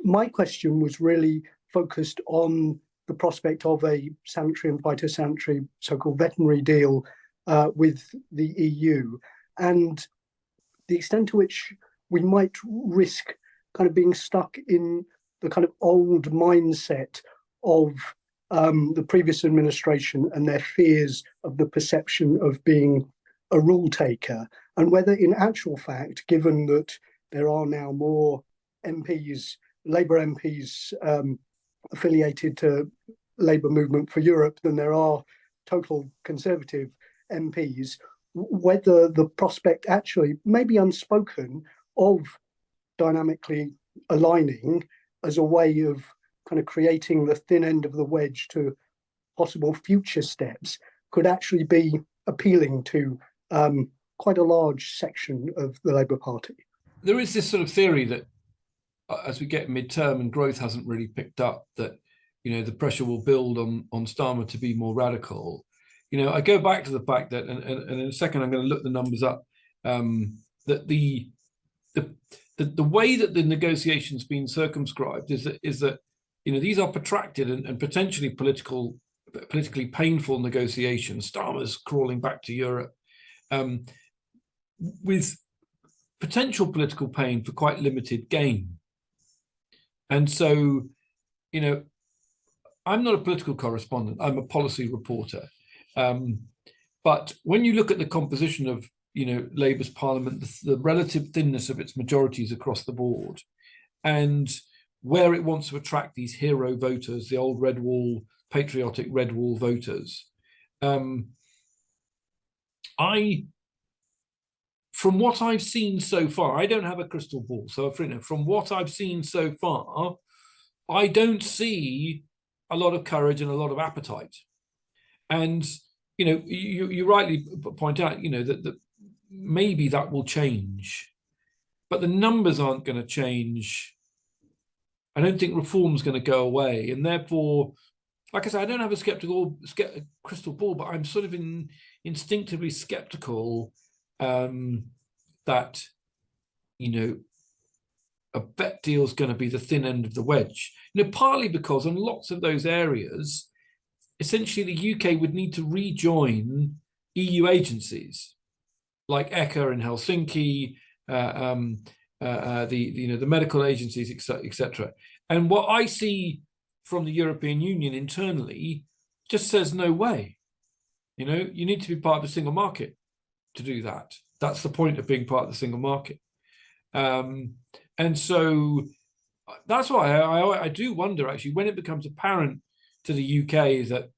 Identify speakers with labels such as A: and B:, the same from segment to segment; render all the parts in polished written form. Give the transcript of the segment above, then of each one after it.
A: My question was really focused on the prospect of a sanitary and phytosanitary so-called veterinary deal with the EU, and the extent to which we might risk kind of being stuck in the kind of old mindset of the previous administration and their fears of the perception of being a rule taker, and whether in actual fact, given that there are now more MPs, Labour MPs affiliated to Labour Movement for Europe than there are total Conservative MPs, whether the prospect actually may be unspoken of dynamically aligning as a way of kind of creating the thin end of the wedge to possible future steps could actually be appealing to quite a large section of the Labour Party.
B: There is this sort of theory that as we get midterm and growth hasn't really picked up, that the pressure will build on Starmer to be more radical. I go back to the fact that, and in a second I'm going to look the numbers up, that the way that the negotiation's been circumscribed is that these are protracted and potentially politically painful negotiations. Starmer's crawling back to Europe with potential political pain for quite limited gain. And so, I'm not a political correspondent, I'm a policy reporter. But when you look at the composition of, Labour's parliament, the relative thinness of its majorities across the board, and where it wants to attract these hero voters, the old red wall, patriotic red wall voters, from what I've seen so far, I don't have a crystal ball, so from what I've seen so far, I don't see a lot of courage and a lot of appetite. And you rightly point out, that maybe that will change, but the numbers aren't going to change. I don't think reform's going to go away, and therefore, like I said, I don't have a crystal ball, but I'm sort of instinctively skeptical that a vet deal is going to be the thin end of the wedge. Partly because in lots of those areas, essentially the UK would need to rejoin EU agencies like ECHA in Helsinki, the medical agencies, etc. And what I see from the European Union internally just says no way. You need to be part of the single market to do that. That's the point of being part of the single market. And so that's why I do wonder, actually, when it becomes apparent to the UK that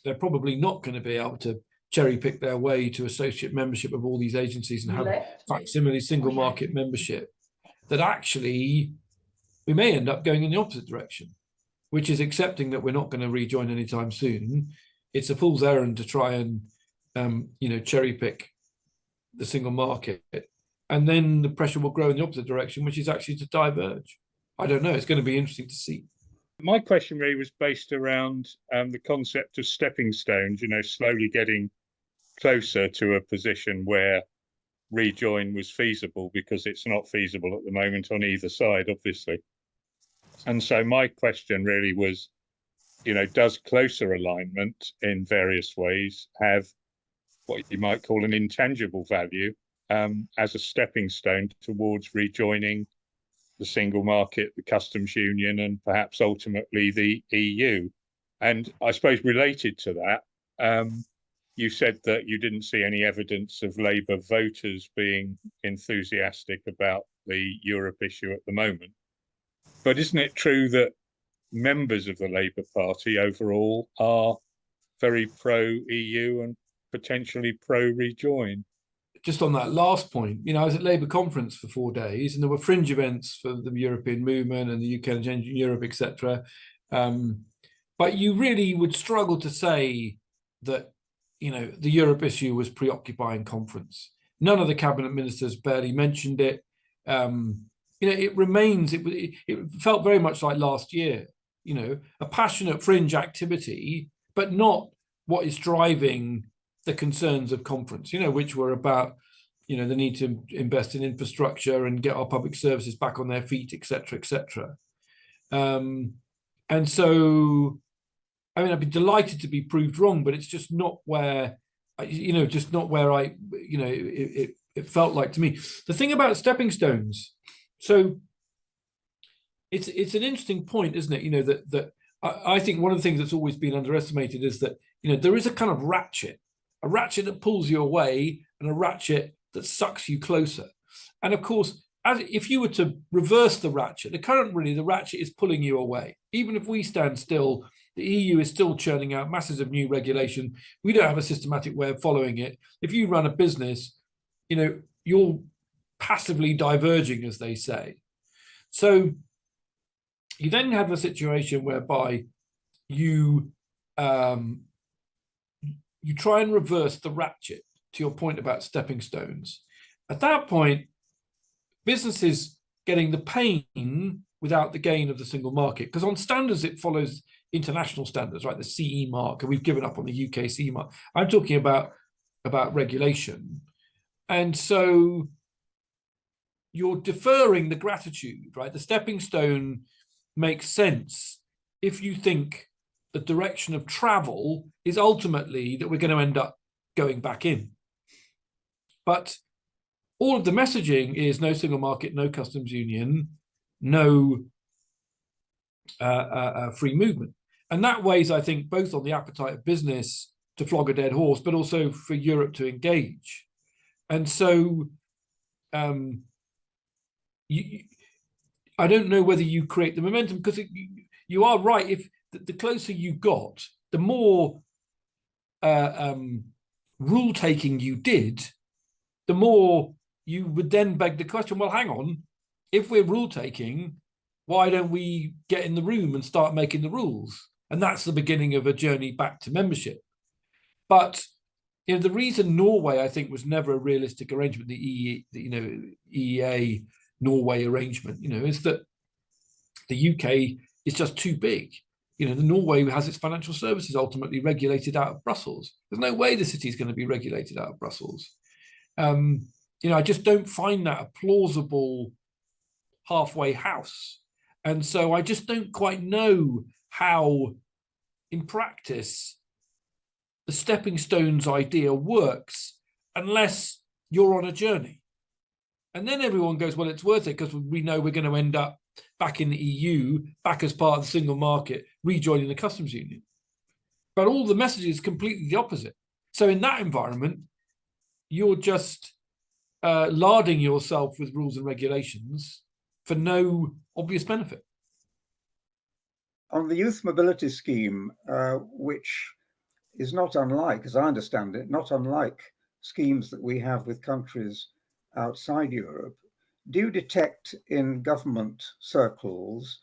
B: they're probably not going to be able to cherry pick their way to associate membership of all these agencies and have facsimile single market membership, that actually we may end up going in the opposite direction, which is accepting that we're not going to rejoin anytime soon. It's a fool's errand to try and cherry pick the single market, and then the pressure will grow in the opposite direction, which is actually to diverge. I don't know. It's going to be interesting to see.
C: My question really was based around the concept of stepping stones, slowly getting closer to a position where rejoin was feasible, because it's not feasible at the moment on either side, obviously. And so my question really was, does closer alignment in various ways have what you might call an intangible value as a stepping stone towards rejoining the single market, the customs union, and perhaps ultimately the EU? And I suppose related to that, you said that you didn't see any evidence of Labour voters being enthusiastic about the Europe issue at the moment. But isn't it true that members of the Labour Party overall are very pro-EU and potentially pro-rejoin?
B: Just on that last point, I was at Labour conference for 4 days, and there were fringe events for the European movement and the UK and Changing Europe, etc. But you really would struggle to say that, the Europe issue was preoccupying conference. None of the cabinet ministers barely mentioned it. It remains, it felt very much like last year, a passionate fringe activity, but not what is driving the concerns of conference, which were about you know, the need to invest in infrastructure and get our public services back on their feet, etc., etc. And so, I mean, I'd be delighted to be proved wrong, but it's just not where, you know, just not where I, you know, it felt like to me. The thing about stepping stones, so it's an interesting point, isn't it? You know, that I think one of the things that's always been underestimated is that, you know, there is a kind of ratchet, a ratchet that pulls you away and a ratchet that sucks you closer. And of course, if you were to reverse the ratchet, the ratchet is pulling you away. Even if we stand still, the EU is still churning out masses of new regulation. We don't have a systematic way of following it. If you run a business, you know, you're passively diverging, as they say. So you then have a situation whereby you try and reverse the ratchet, to your point about stepping stones. At that point, businesses getting the pain without the gain of the single market, because on standards it follows international standards, right? The CE mark, and we've given up on the UK CE mark. I'm talking about regulation, and so you're deferring the gratitude, right? The stepping stone makes sense if you think the direction of travel is ultimately that we're going to end up going back in. But all of the messaging is no single market, no customs union, no free movement. And that weighs, I think, both on the appetite of business to flog a dead horse, but also for Europe to engage. And so I don't know whether you create the momentum, because you are right. If the closer you got, the more rule taking you did, the more you would then beg the question, well, hang on, if we're rule taking, why don't we get in the room and start making the rules? And that's the beginning of a journey back to membership. But you know, the reason Norway, I think, was never a realistic arrangement, the EEA Norway arrangement, you know, is that the UK is just too big. You know, the Norway has its financial services ultimately regulated out of Brussels. There's no way the city is going to be regulated out of Brussels. You know, I just don't find that a plausible halfway house. And so I just don't quite know how, in practice, the stepping stones idea works unless you're on a journey. And then everyone goes, well, it's worth it because we know we're going to end up back in the EU, back as part of the single market, rejoining the customs union. But all the message is completely the opposite. So in that environment, you're just larding yourself with rules and regulations for no obvious benefit.
D: On the youth mobility scheme, which is not unlike, as I understand it, not unlike schemes that we have with countries outside Europe, do you detect in government circles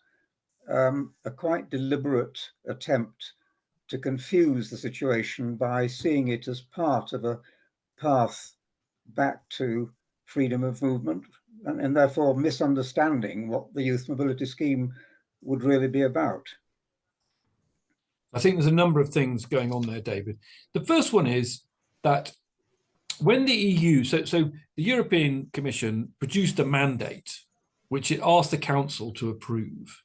D: a quite deliberate attempt to confuse the situation by seeing it as part of a path back to freedom of movement, and therefore misunderstanding what the youth mobility scheme would really be about?
B: I think there's a number of things going on there, David. The first one is that when the EU, so the European Commission produced a mandate, which it asked the Council to approve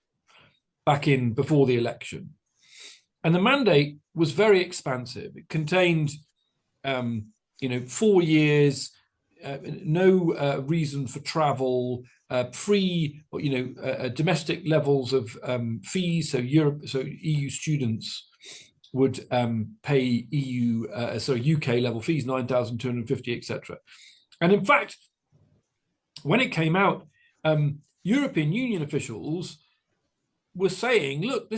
B: back in before the election. And the mandate was very expansive. It contained, 4 years, no reason for travel, free, domestic levels of fees. So EU students would pay UK level fees, 9,250, etc. And in fact, when it came out, European Union officials were saying, look,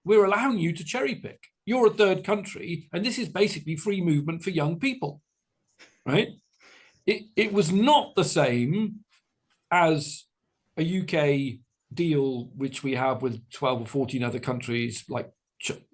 B: we're allowing you to cherry pick. You're a third country, and this is basically free movement for young people, right? It was not the same as a UK deal, which we have with 12 or 14 other countries like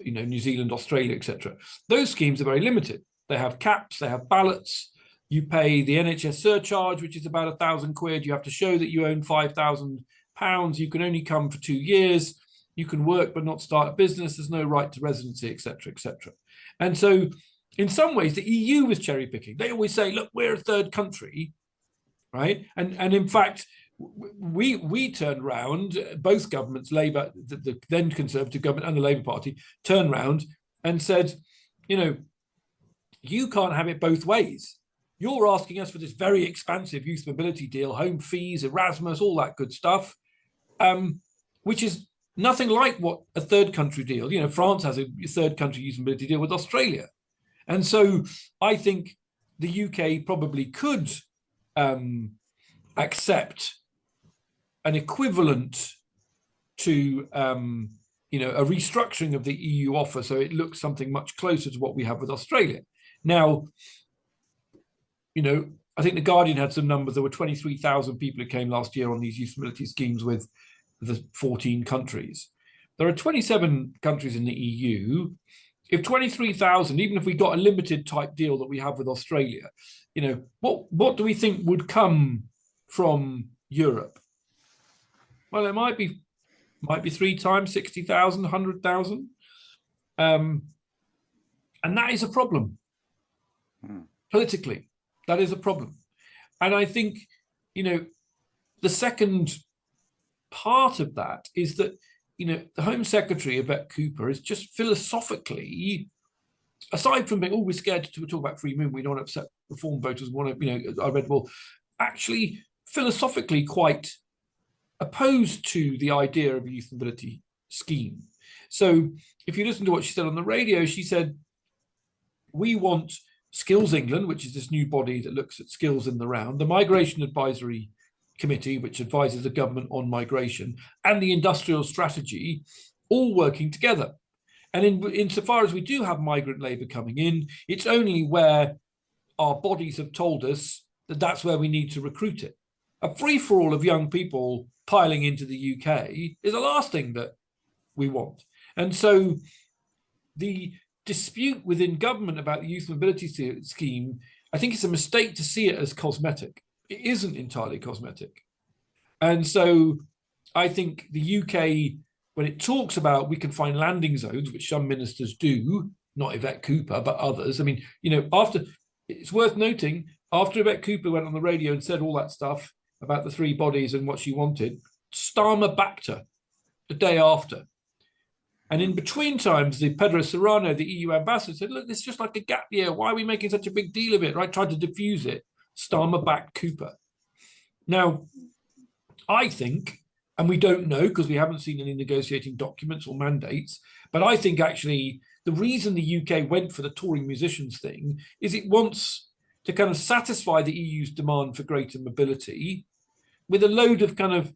B: New Zealand, Australia, etc. Those schemes are very limited. They have caps, they have ballots. You pay the NHS surcharge, which is about £1,000. You have to show that you own £5,000. You can only come for 2 years. You can work but not start a business. There's no right to residency, etc., etc. And so in some ways, the EU was cherry picking. They always say, look, we're a third country, right? And in fact, we turned round, both governments, Labour, the then Conservative government and the Labour Party, turned round and said, you know, you can't have it both ways. You're asking us for this very expansive youth mobility deal, home fees, Erasmus, all that good stuff, which is nothing like what a third country deal. You know, France has a third country youth mobility deal with Australia. And so I think the UK probably could accept an equivalent to, you know, a restructuring of the EU offer so it looks something much closer to what we have with Australia. Now, you know, I think the Guardian had some numbers. There were 23,000 people who came last year on these youth mobility schemes with the 14 countries. There are 27 countries in the EU. If 23,000, even if we got a limited type deal that we have with Australia, you know, what do we think would come from Europe? Well, it might be 3 times 60,000, 100,000. And that is a problem. Politically, that is a problem. And I think, you know, the second part of that is that, you know, the Home Secretary, Yvette Cooper, is just philosophically, aside from being, oh, we're scared to talk about free movement, we don't want to upset reform voters, want to, you know, I read, well, actually philosophically quite opposed to the idea of a youth mobility scheme. So if you listen to what she said on the radio, she said, we want Skills England, which is this new body that looks at skills in the round, the Migration Advisory Committee, which advises the government on migration, and the industrial strategy, all working together. And insofar as we do have migrant labour coming in, it's only where our bodies have told us that that's where we need to recruit it. A free-for-all of young people piling into the UK is the last thing that we want. And so the dispute within government about the youth mobility scheme, I think it's a mistake to see it as cosmetic. It isn't entirely cosmetic. And so I think the UK, when it talks about we can find landing zones, which some ministers do, not Yvette Cooper, but others. I mean, you know, it's worth noting, after Yvette Cooper went on the radio and said all that stuff about the 3 bodies and what she wanted, Starmer backed her the day after. And in between times, the Pedro Serrano, the EU ambassador, said, look, this is just like a gap year. Why are we making such a big deal of it? Right? Tried to diffuse it. Starmer backed Cooper. Now, I think, and we don't know because we haven't seen any negotiating documents or mandates, but I think actually the reason the UK went for the touring musicians thing is it wants to kind of satisfy the EU's demand for greater mobility with a load of kind of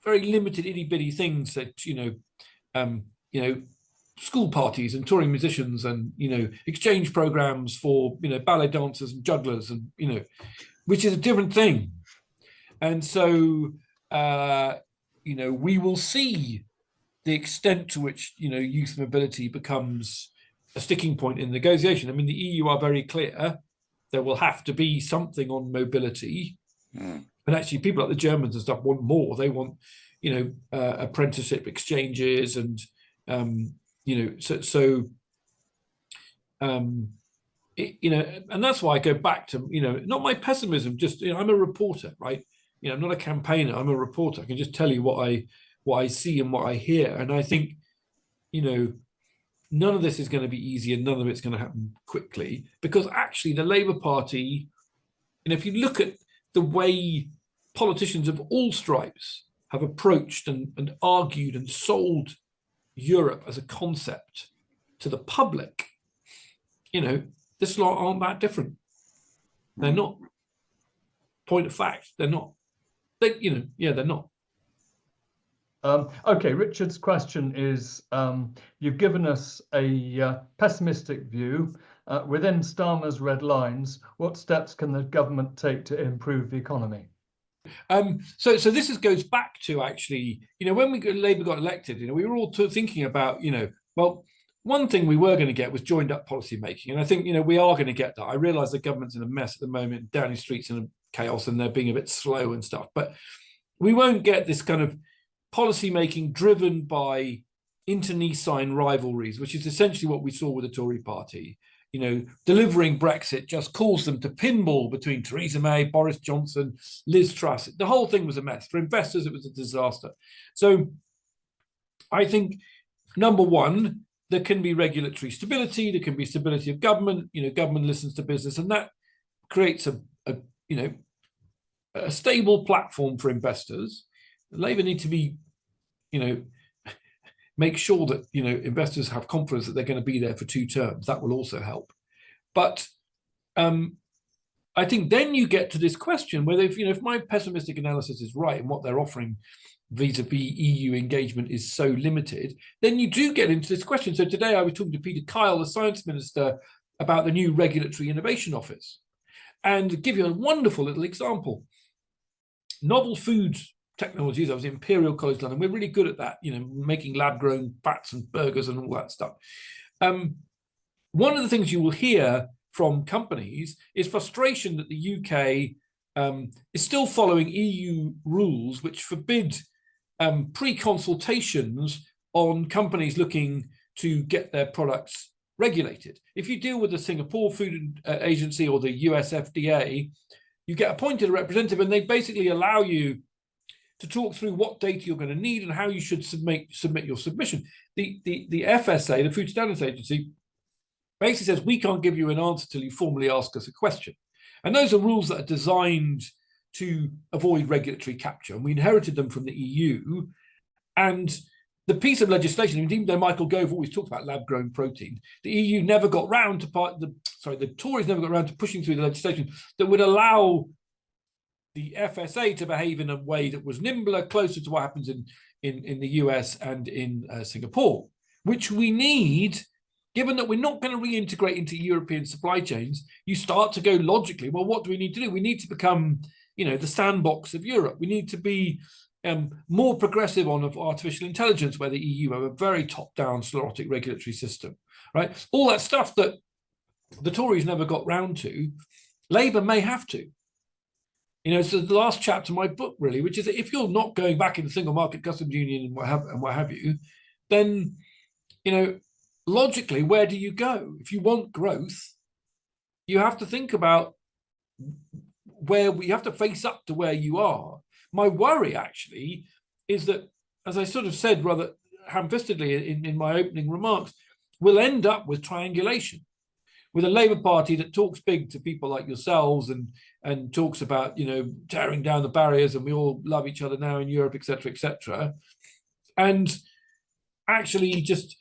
B: very limited itty bitty things that, you know, school parties and touring musicians and, you know, exchange programs for, you know, ballet dancers and jugglers and, you know, which is a different thing. And so, you know, we will see the extent to which, you know, youth mobility becomes a sticking point in negotiation. I mean, the EU are very clear there will have to be something on mobility. And actually people like the Germans and stuff want more. They want, you know, apprenticeship exchanges and, you know, you know, and that's why I go back to, you know, not my pessimism, just, you know, I'm a reporter, right? You know, I'm not a campaigner, I'm a reporter. I can just tell you what I see and what I hear. And I think, you know, none of this is going to be easy and none of it's going to happen quickly, because actually the Labour Party, you know, if you look at the way politicians of all stripes have approached and argued and sold Europe as a concept to the public, you know, this lot aren't that different. They're not. Point of fact, they're not. They, you know, yeah, they're not.
E: Okay, Richard's question is, you've given us a pessimistic view. Within Starmer's red lines, what steps can the government take to improve the economy?
B: So this goes back to actually, you know, when Labour got elected, you know, we were all thinking about, you know, well, one thing we were going to get was joined up policy making. And I think, you know, we are going to get that. I realise the government's in a mess at the moment, Downing Street's in a chaos and they're being a bit slow and stuff. But we won't get this kind of policy making driven by internecine rivalries, which is essentially what we saw with the Tory party. delivering Brexit just caused them to pinball between Theresa May, Boris Johnson, Liz Truss. The whole thing was a mess. For investors, it was a disaster. So I think, number one, there can be regulatory stability, there can be stability of government, government listens to business, and that creates a stable platform for investors. Labour need to be, make sure that, investors have confidence that they're going to be there for 2 terms. That will also help. But I think then you get to this question whether, if my pessimistic analysis is right and what they're offering vis-a-vis EU engagement is so limited, then you do get into this question. So today I was talking to Peter Kyle, the Science Minister, about the new Regulatory Innovation Office. And to give you a wonderful little example, novel food technologies. I was at Imperial College London. We're really good at that, making lab-grown fats and burgers and all that stuff. One of the things you will hear from companies is frustration that the UK is still following EU rules which forbid pre-consultations on companies looking to get their products regulated. If you deal with the Singapore Food Agency or the US FDA, you get appointed a representative and they basically allow you to talk through what data you're going to need and how you should submit your submission. The FSA, the Food Standards Agency, basically says we can't give you an answer till you formally ask us a question. And those are rules that are designed to avoid regulatory capture. And we inherited them from the EU. And the piece of legislation, even though Michael Gove always talked about lab-grown protein, the EU never got round to the Tories never got round to pushing through the legislation that would allow the FSA to behave in a way that was nimbler, closer to what happens in the US and in Singapore, which we need, given that we're not going to reintegrate into European supply chains. You start to go logically, well, what do we need to do? We need to become, the sandbox of Europe. We need to be more progressive on artificial intelligence, where the EU have a very top-down sclerotic regulatory system, right? All that stuff that the Tories never got round to, Labour may have to. So the last chapter of my book, really, which is that if you're not going back in the single market customs union and what have you, then, logically, where do you go? If you want growth, you have to think about where we have to face up to where you are. My worry, actually, is that, as I sort of said rather ham-fistedly in my opening remarks, we'll end up with triangulation, with a Labour Party that talks big to people like yourselves and talks about, tearing down the barriers and we all love each other now in Europe, et cetera, and actually just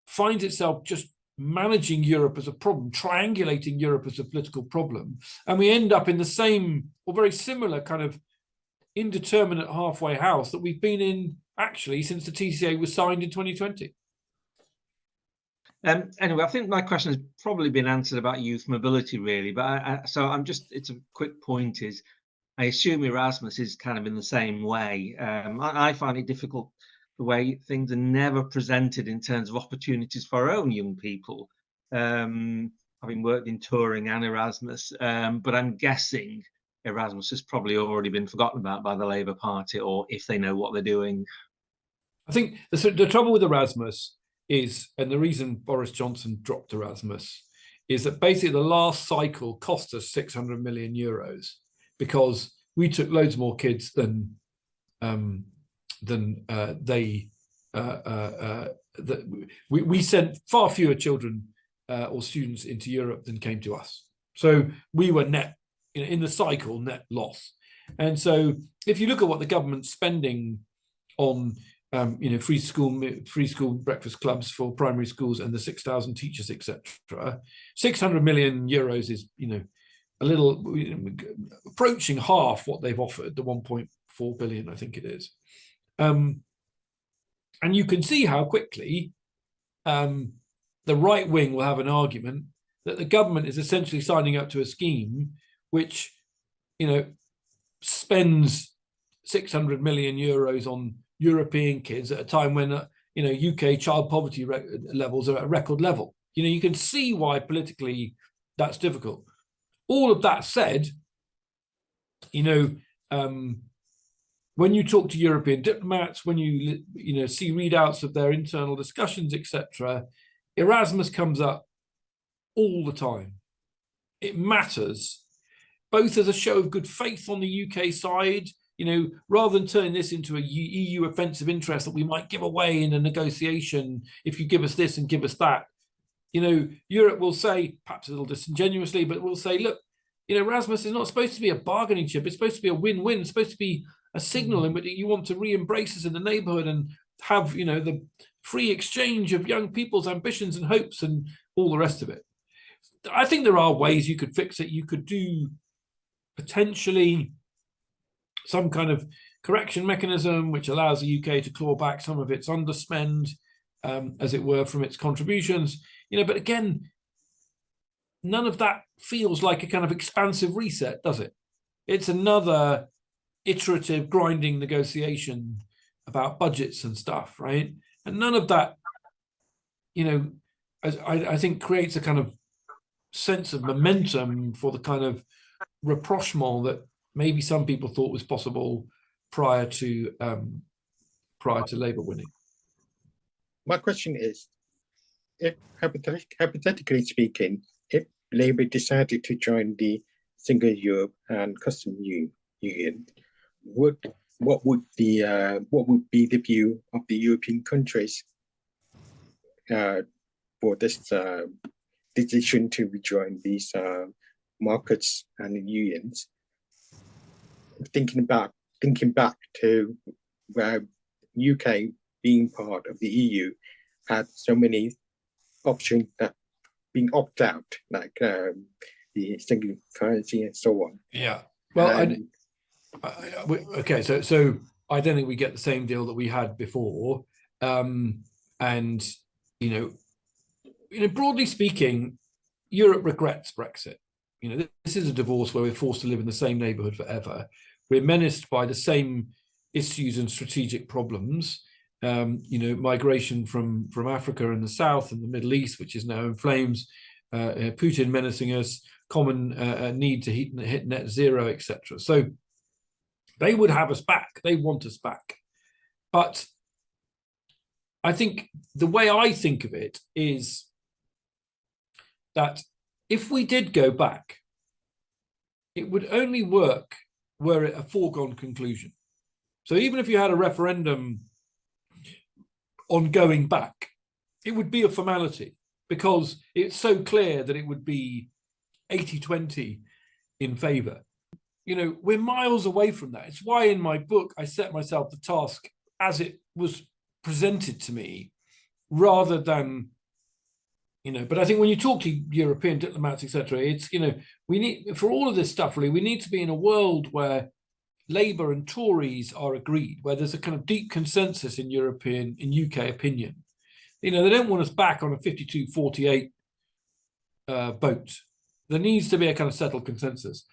B: finds itself just managing Europe as a problem, triangulating Europe as a political problem. And we end up in the same or very similar kind of indeterminate halfway house that we've been in actually since the TCA was signed in 2020.
F: Anyway, I think my question has probably been answered about youth mobility, really. But it's a quick point is, I assume Erasmus is kind of in the same way. I find it difficult the way things are never presented in terms of opportunities for our own young people. Having worked in touring and Erasmus, but I'm guessing Erasmus has probably already been forgotten about by the Labour Party, or if they know what they're doing.
B: I think the trouble with Erasmus is, and the reason Boris Johnson dropped Erasmus, is that basically the last cycle cost us 600 million euros because we took loads more kids than we sent far fewer children or students into Europe than came to us. So we were net, in the cycle, net loss. And so if you look at what the government's spending on free school breakfast clubs for primary schools and the 6,000 teachers, etc., 600 million euros is, a little approaching half what they've offered, the 1.4 billion, I think it is. And you can see how quickly the right wing will have an argument that the government is essentially signing up to a scheme which, spends 600 million euros on European kids at a time when, UK child poverty levels are at a record level. You can see why politically that's difficult. All of that said, when you talk to European diplomats, when you see readouts of their internal discussions, etc., Erasmus comes up all the time. It matters, both as a show of good faith on the UK side, you know, rather than turning this into a EU offensive interest that we might give away in a negotiation if you give us this and give us that. You know, Europe will say, perhaps a little disingenuously, but will say, look, you know, Erasmus is not supposed to be a bargaining chip. It's supposed to be a win-win. It's supposed to be a signal in which you want to re-embrace us in the neighborhood and have, you know, the free exchange of young people's ambitions and hopes and all the rest of it. I think there are ways you could fix it. You could do potentially some kind of correction mechanism which allows the UK to claw back some of its underspend, as it were, from its contributions. You know, but again, none of that feels like a kind of expansive reset, does it? It's another iterative grinding negotiation about budgets and stuff, right? And none of that, you know, I think creates a kind of sense of momentum for the kind of rapprochement that maybe some people thought was possible prior to Labour winning.
G: My question is, if hypothetically speaking, if Labour decided to join the Single Europe and Customs Union, what would be the view of the European countries for this decision to rejoin these markets and unions? Thinking back to where UK being part of the EU had so many options that being opt out, like the single currency and so on.
B: Yeah. Well, okay. So I don't think we get the same deal that we had before. And you know, broadly speaking, Europe regrets Brexit. You know, this is a divorce where we're forced to live in the same neighborhood forever. We're menaced by the same issues and strategic problems. You know, migration from Africa and the South and the Middle East, which is now in flames, Putin menacing us, common need to hit net zero, etc. So they would have us back. They want us back. But I think the way I think of it is that if we did go back, it would only work were it a foregone conclusion. So even if you had a referendum on going back, it would be a formality because it's so clear that it would be 80-20 in favour. You know, we're miles away from that. It's why in my book I set myself the task as it was presented to me rather than, you know, but I think when you talk to European diplomats, etc., it's, you know, we need, for all of this stuff, really, we need to be in a world where Labour and Tories are agreed, where there's a kind of deep consensus in UK opinion. You know, they don't want us back on a 52-48 vote. There needs to be a kind of settled consensus.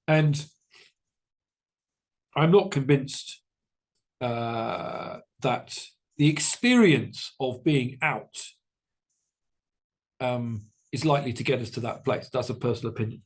B: And I'm not convinced that the experience of being out is likely to get us to that place. That's a personal opinion.